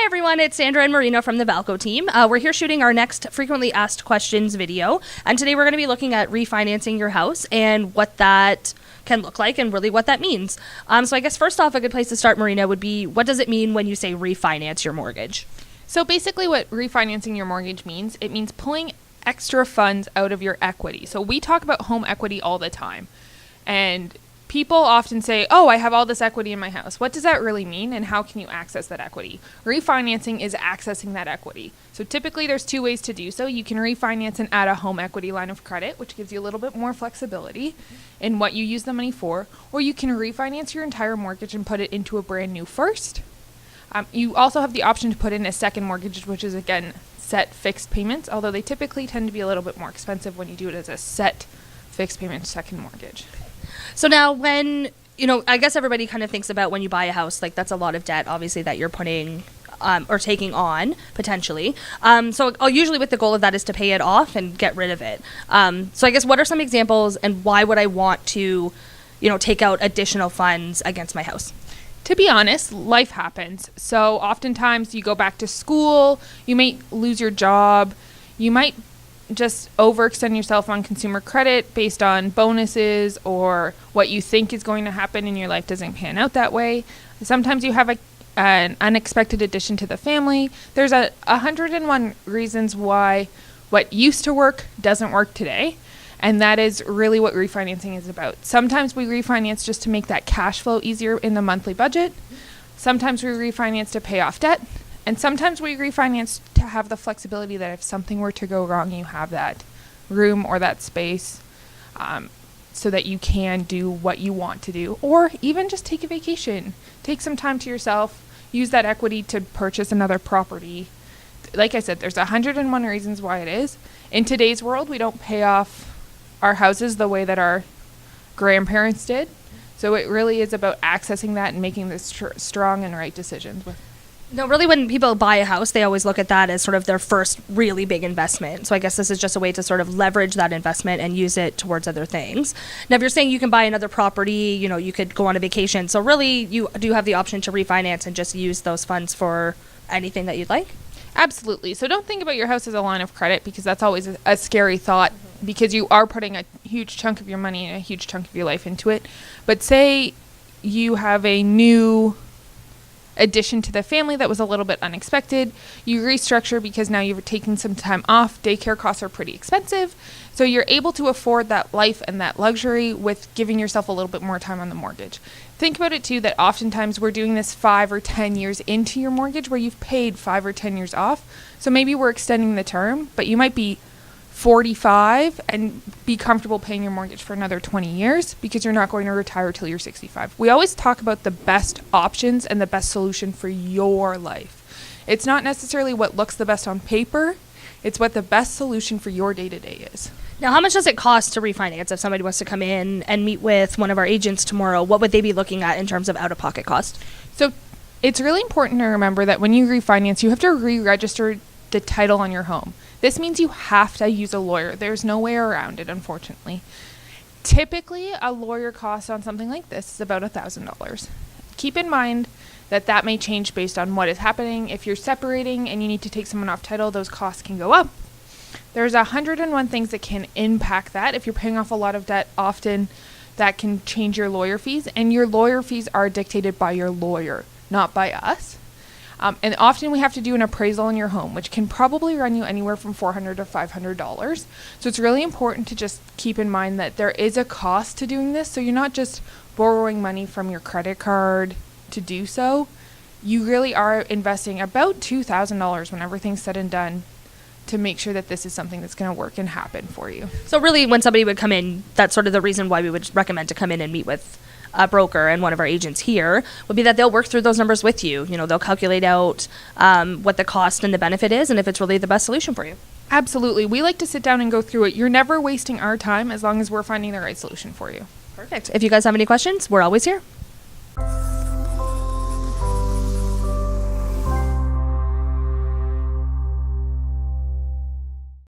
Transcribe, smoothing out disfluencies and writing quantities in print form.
Hi everyone, it's Sandra and Marine from the Valco team. We're here shooting our next frequently asked questions video, and today we're going to be looking at refinancing your house and what that can look like and really what that means. So I guess first off, a good place to start, Marina, would be what does it mean when you say refinance your mortgage? So basically what refinancing your mortgage means, it means pulling extra funds out of your equity. So we talk about home equity all the time, and people often say, oh, I have all this equity in my house. What does that really mean, and how can you access that equity? Refinancing is accessing that equity. So typically there's two ways to do so. You can refinance and add a home equity line of credit, which gives you a little bit more flexibility in what you use the money for, or you can refinance your entire mortgage and put it into a brand new first. You also have the option to put in a second mortgage, which is, again, set fixed payments, although they typically tend to be a little bit more expensive when you do it as a set fixed payment second mortgage. So now when, I guess everybody kind of thinks about when you buy a house, like that's a lot of debt, obviously, that you're putting or taking on, potentially. So usually with the goal of that is to pay it off and get rid of it. So I guess what are some examples and why would I want to, take out additional funds against my house? To be honest, life happens. So oftentimes you go back to school, you might lose your job, you might just overextend yourself on consumer credit based on bonuses or what you think is going to happen and your life doesn't pan out that way. Sometimes you have an unexpected addition to the family. There's 101 reasons why what used to work doesn't work today. And that is really what refinancing is about. Sometimes we refinance just to make that cash flow easier in the monthly budget. Sometimes we refinance to pay off debt. And sometimes we refinance to have the flexibility that if something were to go wrong, you have that room or that space so that you can do what you want to do. Or even just take a vacation. Take some time to yourself. Use that equity to purchase another property. Like I said, there's 101 reasons why it is. In today's world, we don't pay off our houses the way that our grandparents did. So it really is about accessing that and making the strong and right decisions. No, really when people buy a house, they always look at that as sort of their first really big investment. So I guess this is just a way to sort of leverage that investment and use it towards other things. Now, if you're saying you can buy another property, you could go on a vacation. So really you do have the option to refinance and just use those funds for anything that you'd like? Absolutely. So don't think about your house as a line of credit because that's always a scary thought because you are putting a huge chunk of your money and a huge chunk of your life into it. But say you have a new addition to the family that was a little bit unexpected. You restructure because now you're taking some time off. Daycare costs are pretty expensive. So you're able to afford that life and that luxury with giving yourself a little bit more time on the mortgage. Think about it too that oftentimes we're doing this 5 or 10 years into your mortgage where you've paid 5 or 10 years off. So maybe we're extending the term, but you might be 45 and be comfortable paying your mortgage for another 20 years because you're not going to retire till you're 65. We always talk about the best options and the best solution for your life. It's not necessarily what looks the best on paper. It's what the best solution for your day-to-day is. Now, how much does it cost to refinance? If somebody wants to come in and meet with one of our agents tomorrow, what would they be looking at in terms of out-of-pocket cost? So it's really important to remember that when you refinance, you have to re-register the title on your home. This means you have to use a lawyer. There's no way around it, unfortunately. Typically, a lawyer cost on something like this is about $1,000. Keep in mind that may change based on what is happening. If you're separating and you need to take someone off title, those costs can go up. There's 101 things that can impact that. If you're paying off a lot of debt, often that can change your lawyer fees. And your lawyer fees are dictated by your lawyer, not by us. And often we have to do an appraisal on your home, which can probably run you anywhere from $400 to $500. So it's really important to just keep in mind that there is a cost to doing this. So you're not just borrowing money from your credit card to do so. You really are investing about $2,000 when everything's said and done to make sure that this is something that's going to work and happen for you. So really when somebody would come in, that's sort of the reason why we would recommend to come in and meet with a broker and one of our agents here would be that they'll work through those numbers with you. They'll calculate out what the cost and the benefit is and if it's really the best solution for you. Absolutely. We like to sit down and go through it. You're never wasting our time as long as we're finding the right solution for you. Perfect. If you guys have any questions, we're always here.